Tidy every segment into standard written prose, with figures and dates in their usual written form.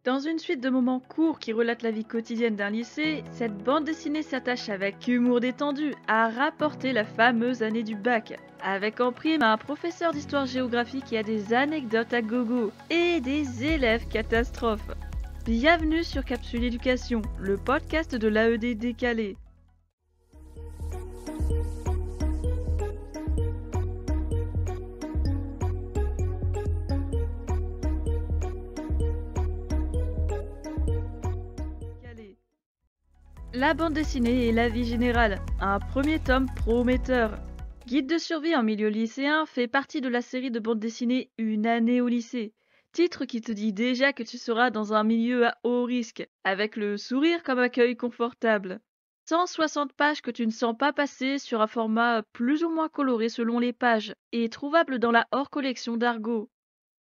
Dans une suite de moments courts qui relatent la vie quotidienne d'un lycée, cette bande dessinée s'attache avec humour détendu à rapporter la fameuse année du bac, avec en prime un professeur d'histoire-géographie qui a des anecdotes à gogo et des élèves catastrophes. Bienvenue sur Capsule Éducation, le podcast de l'AED décalé. La bande dessinée et la vie générale, un premier tome prometteur. Guide de survie en milieu lycéen fait partie de la série de bandes dessinées Une année au lycée. Titre qui te dit déjà que tu seras dans un milieu à haut risque, avec le sourire comme accueil confortable. 160 pages que tu ne sens pas passer sur un format plus ou moins coloré selon les pages, et trouvable dans la hors-collection d'Argo.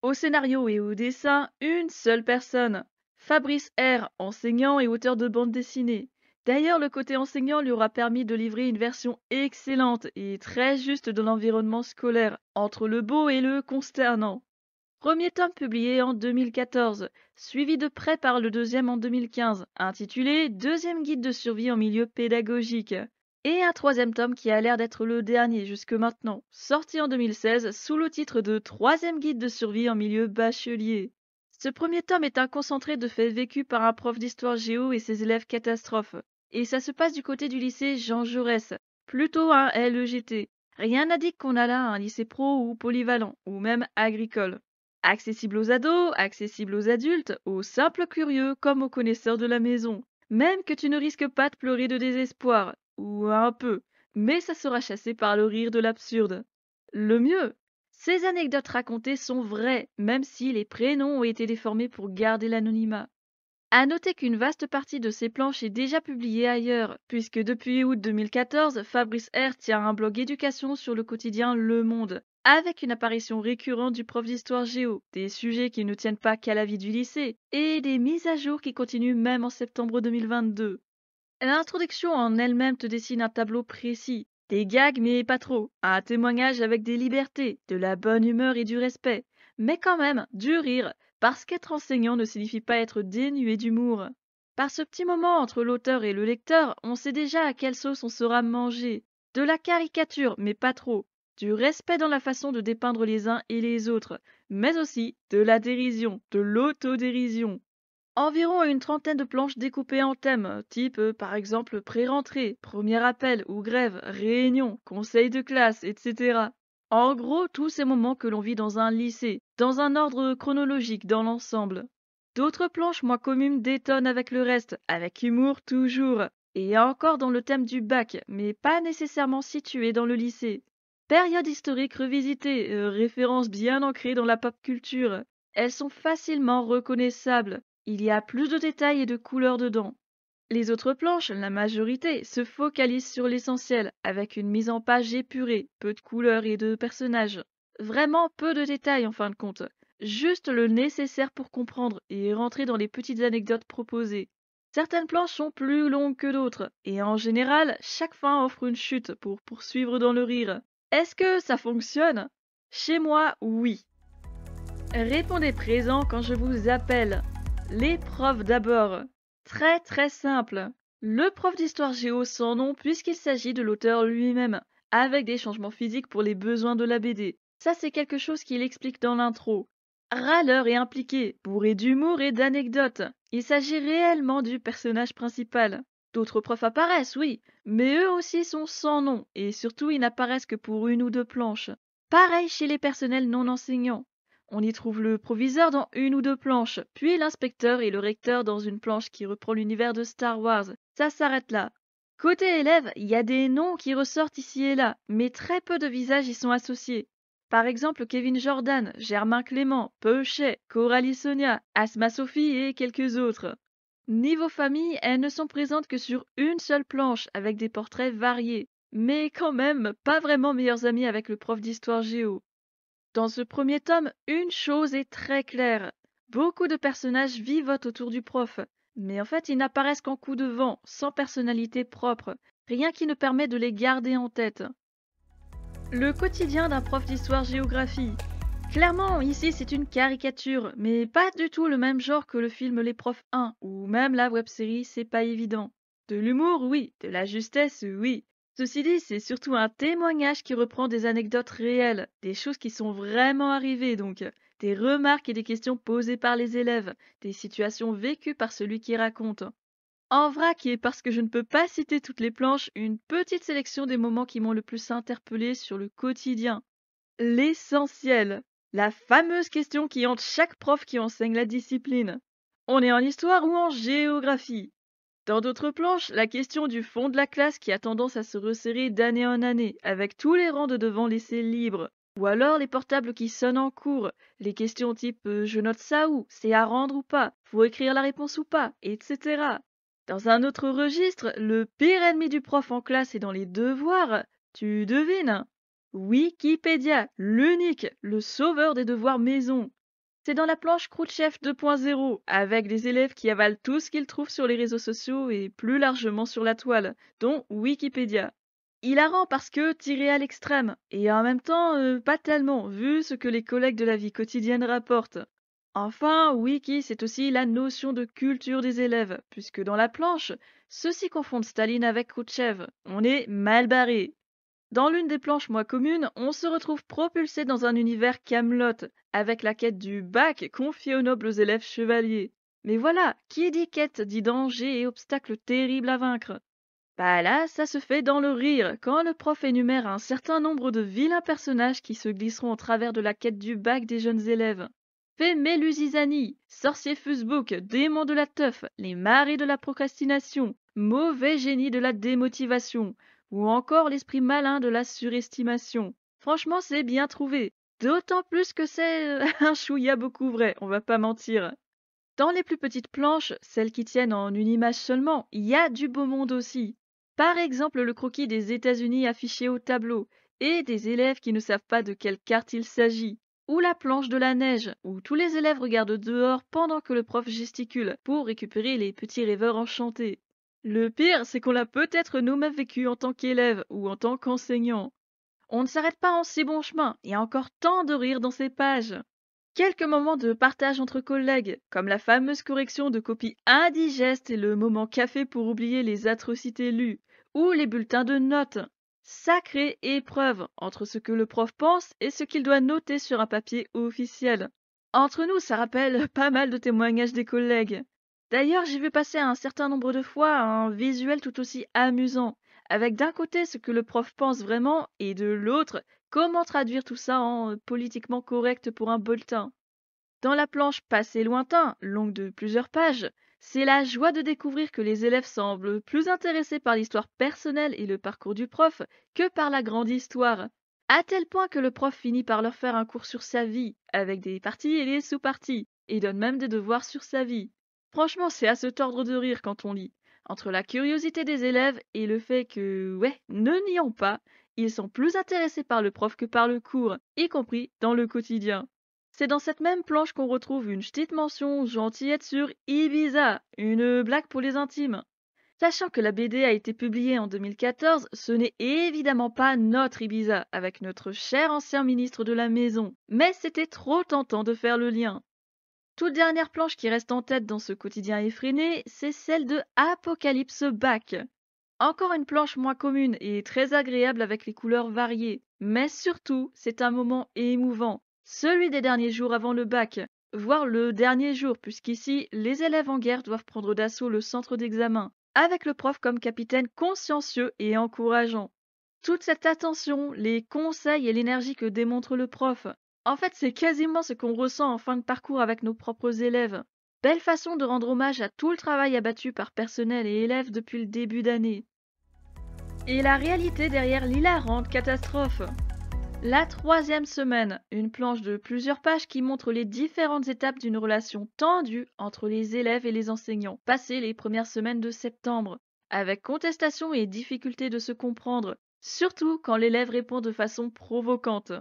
Au scénario et au dessin, une seule personne. Fabrice R, enseignant et auteur de bande dessinée. D'ailleurs, le côté enseignant lui aura permis de livrer une version excellente et très juste de l'environnement scolaire, entre le beau et le consternant. Premier tome publié en 2014, suivi de près par le deuxième en 2015, intitulé Deuxième guide de survie en milieu pédagogique. Et un troisième tome qui a l'air d'être le dernier jusque maintenant, sorti en 2016 sous le titre de Troisième guide de survie en milieu bachelier. Ce premier tome est un concentré de faits vécus par un prof d'histoire géo et ses élèves catastrophes. Et ça se passe du côté du lycée Jean Jaurès, plutôt un LEGT. Rien n'indique qu'on a là un lycée pro ou polyvalent, ou même agricole. Accessible aux ados, accessible aux adultes, aux simples curieux comme aux connaisseurs de la maison. Même que tu ne risques pas de pleurer de désespoir, ou un peu, mais ça sera chassé par le rire de l'absurde. Le mieux, ces anecdotes racontées sont vraies, même si les prénoms ont été déformés pour garder l'anonymat. À noter qu'une vaste partie de ces planches est déjà publiée ailleurs, puisque depuis août 2014, Fabrice R tient un blog éducation sur le quotidien Le Monde, avec une apparition récurrente du prof d'histoire géo, des sujets qui ne tiennent pas qu'à la vie du lycée, et des mises à jour qui continuent même en septembre 2022. L'introduction en elle-même te dessine un tableau précis, des gags mais pas trop, un témoignage avec des libertés, de la bonne humeur et du respect, mais quand même du rire, parce qu'être enseignant ne signifie pas être dénué d'humour. Par ce petit moment entre l'auteur et le lecteur, on sait déjà à quelle sauce on sera mangé. De la caricature, mais pas trop. Du respect dans la façon de dépeindre les uns et les autres, mais aussi de la dérision, de l'autodérision. Environ une trentaine de planches découpées en thèmes, type par exemple pré-rentrée, premier appel ou grève, réunion, conseil de classe, etc. En gros, tous ces moments que l'on vit dans un lycée, dans un ordre chronologique dans l'ensemble. D'autres planches moins communes détonnent avec le reste, avec humour toujours, et encore dans le thème du bac, mais pas nécessairement situé dans le lycée. Période historique revisitée, références bien ancrées dans la pop culture. Elles sont facilement reconnaissables. Il y a plus de détails et de couleurs dedans. Les autres planches, la majorité, se focalisent sur l'essentiel, avec une mise en page épurée, peu de couleurs et de personnages. Vraiment peu de détails en fin de compte. Juste le nécessaire pour comprendre et rentrer dans les petites anecdotes proposées. Certaines planches sont plus longues que d'autres, et en général, chaque fin offre une chute pour poursuivre dans le rire. Est-ce que ça fonctionne? Chez moi, oui. Répondez présent quand je vous appelle. Les profs d'abord. Très très simple. Le prof d'histoire géo sans nom puisqu'il s'agit de l'auteur lui-même, avec des changements physiques pour les besoins de la BD. Ça c'est quelque chose qu'il explique dans l'intro. Râleur et impliqué, bourré d'humour et d'anecdotes. Il s'agit réellement du personnage principal. D'autres profs apparaissent, oui, mais eux aussi sont sans nom, et surtout ils n'apparaissent que pour une ou deux planches. Pareil chez les personnels non enseignants. On y trouve le proviseur dans une ou deux planches, puis l'inspecteur et le recteur dans une planche qui reprend l'univers de Star Wars. Ça s'arrête là. Côté élève, il y a des noms qui ressortent ici et là, mais très peu de visages y sont associés. Par exemple, Kevin Jordan, Germain Clément, Peuchet, Coralie Sonia, Asma Sophie et quelques autres. Niveau famille, elles ne sont présentes que sur une seule planche avec des portraits variés, mais quand même pas vraiment meilleures amies avec le prof d'histoire géo. Dans ce premier tome, une chose est très claire. Beaucoup de personnages vivotent autour du prof, mais en fait ils n'apparaissent qu'en coup de vent, sans personnalité propre, rien qui ne permet de les garder en tête. Le quotidien d'un prof d'histoire-géographie. Clairement, ici c'est une caricature, mais pas du tout le même genre que le film Les Profs 1, ou même la web-série C'est pas évident. De l'humour, oui, de la justesse, oui. Ceci dit, c'est surtout un témoignage qui reprend des anecdotes réelles, des choses qui sont vraiment arrivées donc, des remarques et des questions posées par les élèves, des situations vécues par celui qui raconte. En vrac, et parce que je ne peux pas citer toutes les planches, une petite sélection des moments qui m'ont le plus interpellé sur le quotidien. L'essentiel. La fameuse question qui hante chaque prof qui enseigne la discipline. On est en histoire ou en géographie? Dans d'autres planches, la question du fond de la classe qui a tendance à se resserrer d'année en année, avec tous les rangs de devant laissés libres. Ou alors les portables qui sonnent en cours, les questions type je note ça où, c'est à rendre ou pas, faut écrire la réponse ou pas, etc. Dans un autre registre, le pire ennemi du prof en classe et dans les devoirs, tu devines? Wikipédia, l'unique, le sauveur des devoirs maison. C'est dans la planche Khrouchtchev 2.0, avec des élèves qui avalent tout ce qu'ils trouvent sur les réseaux sociaux et plus largement sur la toile, dont Wikipédia. Hilarant parce que tiré à l'extrême, et en même temps pas tellement, vu ce que les collègues de la vie quotidienne rapportent. Enfin, Wiki, c'est aussi la notion de culture des élèves, puisque dans la planche, ceux-ci confondent Staline avec Khrouchtchev. On est mal barré. Dans l'une des planches moins communes, on se retrouve propulsé dans un univers Camelot, avec la quête du bac confiée aux nobles élèves chevaliers. Mais voilà, qui dit quête dit danger et obstacles terribles à vaincre. Bah là, ça se fait dans le rire, quand le prof énumère un certain nombre de vilains personnages qui se glisseront au travers de la quête du bac des jeunes élèves. Fait Mélusisani, sorcier Facebook, démon de la teuf, les maris de la procrastination, mauvais génie de la démotivation, ou encore l'esprit malin de la surestimation. Franchement, c'est bien trouvé. D'autant plus que c'est un chouïa beaucoup vrai, on va pas mentir. Dans les plus petites planches, celles qui tiennent en une image seulement, il y a du beau monde aussi. Par exemple, le croquis des États-Unis affiché au tableau, et des élèves qui ne savent pas de quelle carte il s'agit. Ou la planche de la neige, où tous les élèves regardent dehors pendant que le prof gesticule pour récupérer les petits rêveurs enchantés. Le pire, c'est qu'on l'a peut-être nous-mêmes vécu en tant qu'élève ou en tant qu'enseignant. On ne s'arrête pas en si bon chemin, il y a encore tant de rire dans ces pages. Quelques moments de partage entre collègues, comme la fameuse correction de copies indigestes et le moment café pour oublier les atrocités lues, ou les bulletins de notes. Sacrée épreuve entre ce que le prof pense et ce qu'il doit noter sur un papier officiel. Entre nous, ça rappelle pas mal de témoignages des collègues. D'ailleurs, j'ai vu passer un certain nombre de fois un visuel tout aussi amusant, avec d'un côté ce que le prof pense vraiment et de l'autre comment traduire tout ça en politiquement correct pour un bulletin. Dans la planche Passé lointain, longue de plusieurs pages, c'est la joie de découvrir que les élèves semblent plus intéressés par l'histoire personnelle et le parcours du prof que par la grande histoire, à tel point que le prof finit par leur faire un cours sur sa vie, avec des parties et des sous-parties, et donne même des devoirs sur sa vie. Franchement, c'est à se tordre de rire quand on lit, entre la curiosité des élèves et le fait que, ouais, ne nions pas, ils sont plus intéressés par le prof que par le cours, y compris dans le quotidien. C'est dans cette même planche qu'on retrouve une petite mention gentillette sur Ibiza, une blague pour les intimes. Sachant que la BD a été publiée en 2014, ce n'est évidemment pas notre Ibiza avec notre cher ancien ministre de la Maison, mais c'était trop tentant de faire le lien. Toute dernière planche qui reste en tête dans ce quotidien effréné, c'est celle de Apocalypse Bac. Encore une planche moins commune et très agréable avec les couleurs variées. Mais surtout, c'est un moment émouvant, celui des derniers jours avant le bac, voire le dernier jour, puisqu'ici, les élèves en guerre doivent prendre d'assaut le centre d'examen, avec le prof comme capitaine consciencieux et encourageant. Toute cette attention, les conseils et l'énergie que démontre le prof, en fait, c'est quasiment ce qu'on ressent en fin de parcours avec nos propres élèves. Belle façon de rendre hommage à tout le travail abattu par personnel et élèves depuis le début d'année. Et la réalité derrière l'hilarante catastrophe. La troisième semaine, une planche de plusieurs pages qui montre les différentes étapes d'une relation tendue entre les élèves et les enseignants, passées les premières semaines de septembre, avec contestation et difficulté de se comprendre, surtout quand l'élève répond de façon provocante.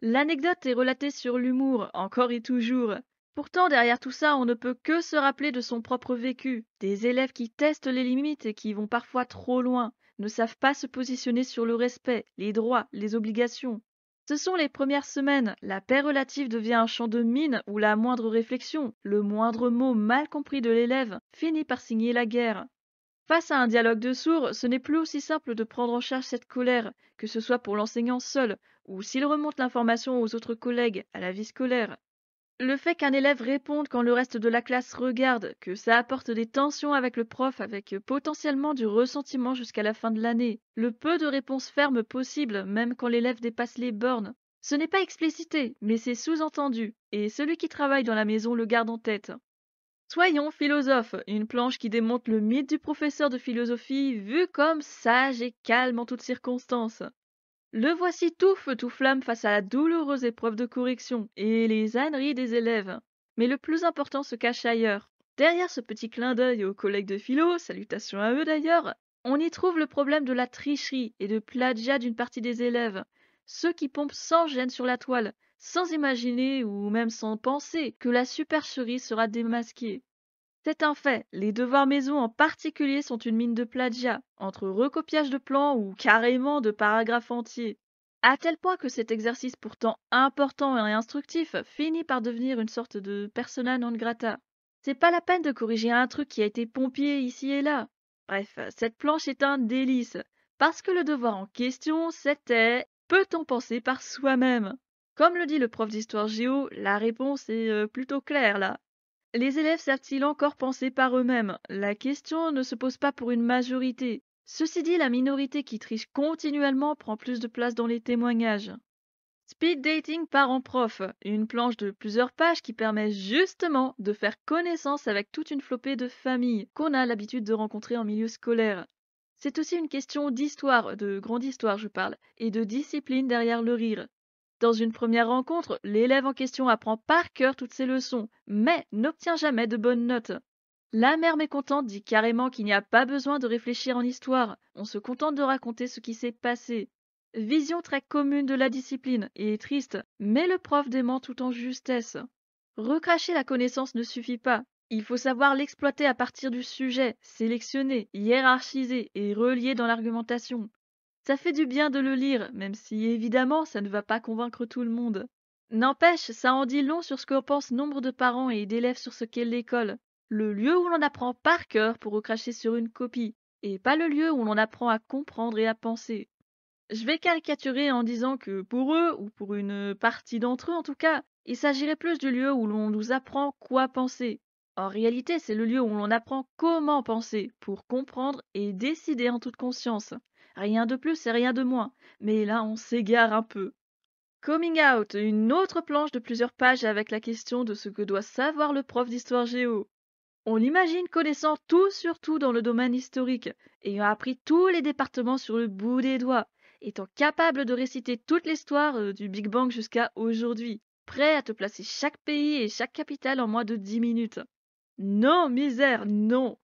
L'anecdote est relatée sur l'humour, encore et toujours. Pourtant, derrière tout ça, on ne peut que se rappeler de son propre vécu, des élèves qui testent les limites et qui vont parfois trop loin, ne savent pas se positionner sur le respect, les droits, les obligations. Ce sont les premières semaines, la paix relative devient un champ de mine où la moindre réflexion, le moindre mot mal compris de l'élève finit par signer la guerre. Face à un dialogue de sourds, ce n'est plus aussi simple de prendre en charge cette colère, que ce soit pour l'enseignant seul, ou s'il remonte l'information aux autres collègues, à la vie scolaire. Le fait qu'un élève réponde quand le reste de la classe regarde, que ça apporte des tensions avec le prof, avec potentiellement du ressentiment jusqu'à la fin de l'année. Le peu de réponses fermes possibles, même quand l'élève dépasse les bornes. Ce n'est pas explicité, mais c'est sous-entendu, et celui qui travaille dans la maison le garde en tête. Soyons philosophes, une planche qui démonte le mythe du professeur de philosophie vu comme sage et calme en toutes circonstances. Le voici tout feu tout flamme face à la douloureuse épreuve de correction et les âneries des élèves. Mais le plus important se cache ailleurs. Derrière ce petit clin d'œil aux collègues de philo, salutations à eux d'ailleurs, on y trouve le problème de la tricherie et de plagiat d'une partie des élèves. Ceux qui pompent sans gêne sur la toile, sans imaginer ou même sans penser que la supercherie sera démasquée. C'est un fait, les devoirs maison en particulier sont une mine de plagiat, entre recopiage de plans ou carrément de paragraphes entiers. À tel point que cet exercice pourtant important et instructif finit par devenir une sorte de persona non grata. C'est pas la peine de corriger un truc qui a été pompé ici et là. Bref, cette planche est un délice, parce que le devoir en question, c'était peut-on penser par soi-même? Comme le dit le prof d'histoire géo, la réponse est plutôt claire là. Les élèves savent-ils encore penser par eux-mêmes? La question ne se pose pas pour une majorité. Ceci dit, la minorité qui triche continuellement prend plus de place dans les témoignages. Speed dating parent-prof, une planche de plusieurs pages qui permet justement de faire connaissance avec toute une flopée de familles qu'on a l'habitude de rencontrer en milieu scolaire. C'est aussi une question d'histoire, de grande histoire je parle, et de discipline derrière le rire. Dans une première rencontre, l'élève en question apprend par cœur toutes ses leçons, mais n'obtient jamais de bonnes notes. La mère mécontente dit carrément qu'il n'y a pas besoin de réfléchir en histoire, on se contente de raconter ce qui s'est passé. Vision très commune de la discipline et triste, mais le prof dément tout en justesse. Recracher la connaissance ne suffit pas. Il faut savoir l'exploiter à partir du sujet, sélectionner, hiérarchiser et relier dans l'argumentation. Ça fait du bien de le lire, même si évidemment ça ne va pas convaincre tout le monde. N'empêche, ça en dit long sur ce qu'en pensent nombre de parents et d'élèves sur ce qu'est l'école. Le lieu où l'on apprend par cœur pour recracher sur une copie, et pas le lieu où l'on apprend à comprendre et à penser. Je vais caricaturer en disant que pour eux, ou pour une partie d'entre eux en tout cas, il s'agirait plus du lieu où l'on nous apprend quoi penser. En réalité, c'est le lieu où l'on apprend comment penser, pour comprendre et décider en toute conscience. Rien de plus et rien de moins, mais là on s'égare un peu. Coming out, une autre planche de plusieurs pages avec la question de ce que doit savoir le prof d'histoire géo. On l'imagine connaissant tout sur tout dans le domaine historique, ayant appris tous les départements sur le bout des doigts, étant capable de réciter toute l'histoire du Big Bang jusqu'à aujourd'hui, prêt à te placer chaque pays et chaque capitale en moins de 10 minutes. Non, misère, non.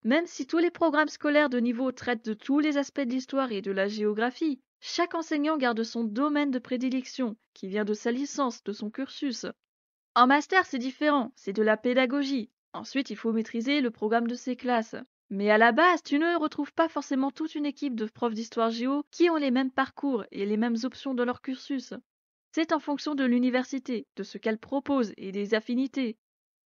Même si tous les programmes scolaires de niveau traitent de tous les aspects de l'histoire et de la géographie, chaque enseignant garde son domaine de prédilection, qui vient de sa licence, de son cursus. En master, c'est différent, c'est de la pédagogie. Ensuite, il faut maîtriser le programme de ses classes. Mais à la base, tu ne retrouves pas forcément toute une équipe de profs d'histoire géo qui ont les mêmes parcours et les mêmes options dans leur cursus. C'est en fonction de l'université, de ce qu'elle propose et des affinités.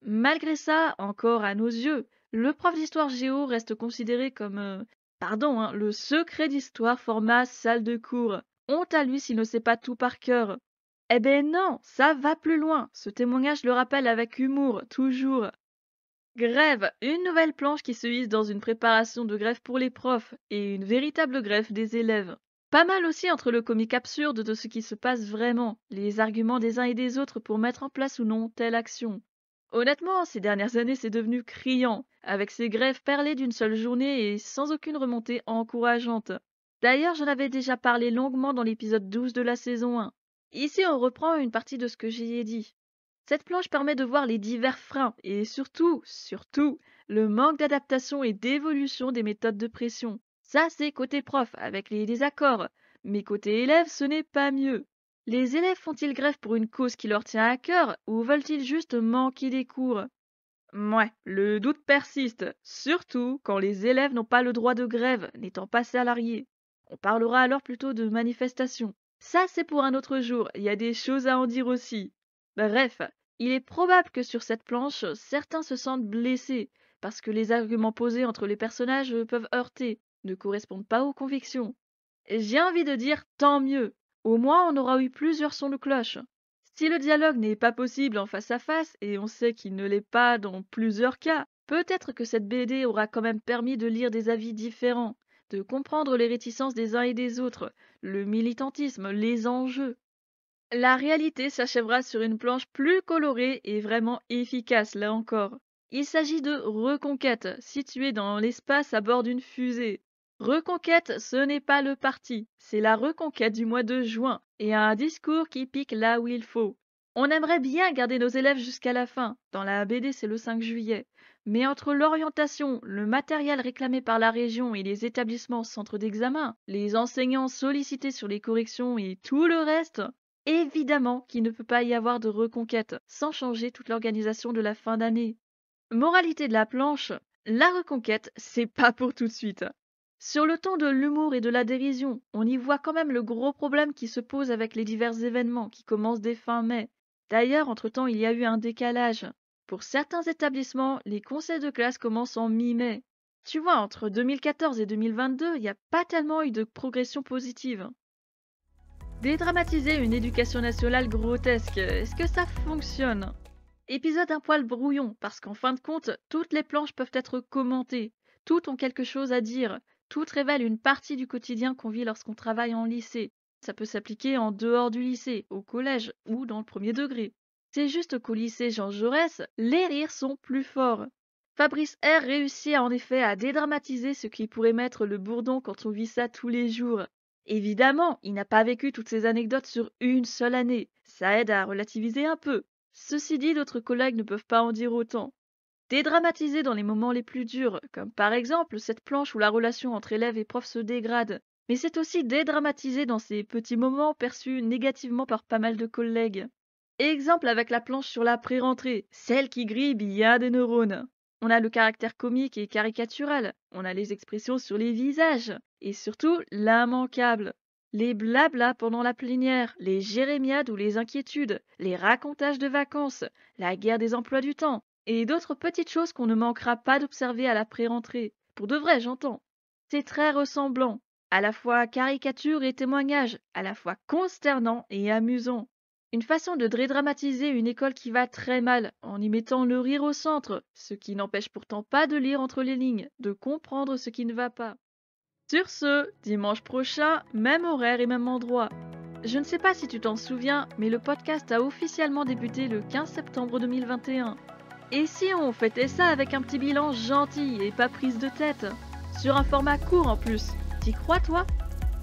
Malgré ça, encore à nos yeux, le prof d'histoire géo reste considéré comme, pardon, hein, le secret d'histoire format salle de cours. Honte à lui s'il ne sait pas tout par cœur. Eh ben non, ça va plus loin. Ce témoignage le rappelle avec humour, toujours. Grève, une nouvelle planche qui se hisse dans une préparation de grève pour les profs et une véritable grève des élèves. Pas mal aussi entre le comique absurde de ce qui se passe vraiment, les arguments des uns et des autres pour mettre en place ou non telle action. Honnêtement, ces dernières années, c'est devenu criant, avec ces grèves perlées d'une seule journée et sans aucune remontée encourageante. D'ailleurs, j'en avais déjà parlé longuement dans l'épisode 12 de la saison 1. Ici, on reprend une partie de ce que j'y ai dit. Cette planche permet de voir les divers freins et surtout, le manque d'adaptation et d'évolution des méthodes de pression. Ça, c'est côté prof, avec les désaccords. Mais côté élève, ce n'est pas mieux. Les élèves font-ils grève pour une cause qui leur tient à cœur ou veulent-ils juste manquer des cours? Ouais, le doute persiste, surtout quand les élèves n'ont pas le droit de grève, n'étant pas salariés. On parlera alors plutôt de manifestation. Ça, c'est pour un autre jour, il y a des choses à en dire aussi. Bref, il est probable que sur cette planche, certains se sentent blessés, parce que les arguments posés entre les personnages peuvent heurter, ne correspondent pas aux convictions. J'ai envie de dire tant mieux, au moins on aura eu plusieurs sons de cloche. Si le dialogue n'est pas possible en face à face, et on sait qu'il ne l'est pas dans plusieurs cas, peut-être que cette BD aura quand même permis de lire des avis différents, de comprendre les réticences des uns et des autres, le militantisme, les enjeux. La réalité s'achèvera sur une planche plus colorée et vraiment efficace, là encore. Il s'agit de Reconquête, située dans l'espace à bord d'une fusée. Reconquête, ce n'est pas le parti, c'est la reconquête du mois de juin, et un discours qui pique là où il faut. On aimerait bien garder nos élèves jusqu'à la fin, dans la BD c'est le 5 juillet, mais entre l'orientation, le matériel réclamé par la région et les établissements centres d'examen, les enseignants sollicités sur les corrections et tout le reste, évidemment qu'il ne peut pas y avoir de reconquête sans changer toute l'organisation de la fin d'année. Moralité de la planche, la reconquête, c'est pas pour tout de suite. Sur le ton de l'humour et de la dérision, on y voit quand même le gros problème qui se pose avec les divers événements qui commencent dès fin mai. D'ailleurs, entre-temps, il y a eu un décalage. Pour certains établissements, les conseils de classe commencent en mi-mai. Tu vois, entre 2014 et 2022, il n'y a pas tellement eu de progression positive. Dédramatiser une éducation nationale grotesque, est-ce que ça fonctionne? Épisode un poil brouillon, parce qu'en fin de compte, toutes les planches peuvent être commentées. Toutes ont quelque chose à dire. Toutes révèlent une partie du quotidien qu'on vit lorsqu'on travaille en lycée. Ça peut s'appliquer en dehors du lycée, au collège ou dans le premier degré. C'est juste qu'au lycée Jean Jaurès, les rires sont plus forts. Fabrice R réussit en effet à dédramatiser ce qui pourrait mettre le bourdon quand on vit ça tous les jours. Évidemment, il n'a pas vécu toutes ces anecdotes sur une seule année. Ça aide à relativiser un peu. Ceci dit, d'autres collègues ne peuvent pas en dire autant. Dédramatiser dans les moments les plus durs, comme par exemple cette planche où la relation entre élèves et profs se dégrade. Mais c'est aussi dédramatiser dans ces petits moments perçus négativement par pas mal de collègues. Exemple avec la planche sur la pré-rentrée, celle qui grille bien des neurones. On a le caractère comique et caricatural, on a les expressions sur les visages, et surtout l'immanquable. Les blablas pendant la plénière, les jérémiades ou les inquiétudes, les racontages de vacances, la guerre des emplois du temps, et d'autres petites choses qu'on ne manquera pas d'observer à la pré-rentrée. Pour de vrai, j'entends. C'est très ressemblant, à la fois caricature et témoignage, à la fois consternant et amusant. Une façon de dédramatiser une école qui va très mal, en y mettant le rire au centre, ce qui n'empêche pourtant pas de lire entre les lignes, de comprendre ce qui ne va pas. Sur ce, dimanche prochain, même horaire et même endroit. Je ne sais pas si tu t'en souviens, mais le podcast a officiellement débuté le 15 septembre 2021. Et si on fêtait ça avec un petit bilan gentil et pas prise de tête? Sur un format court en plus. T'y crois toi?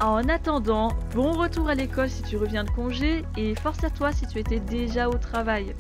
En attendant, bon retour à l'école si tu reviens de congé et force à toi si tu étais déjà au travail.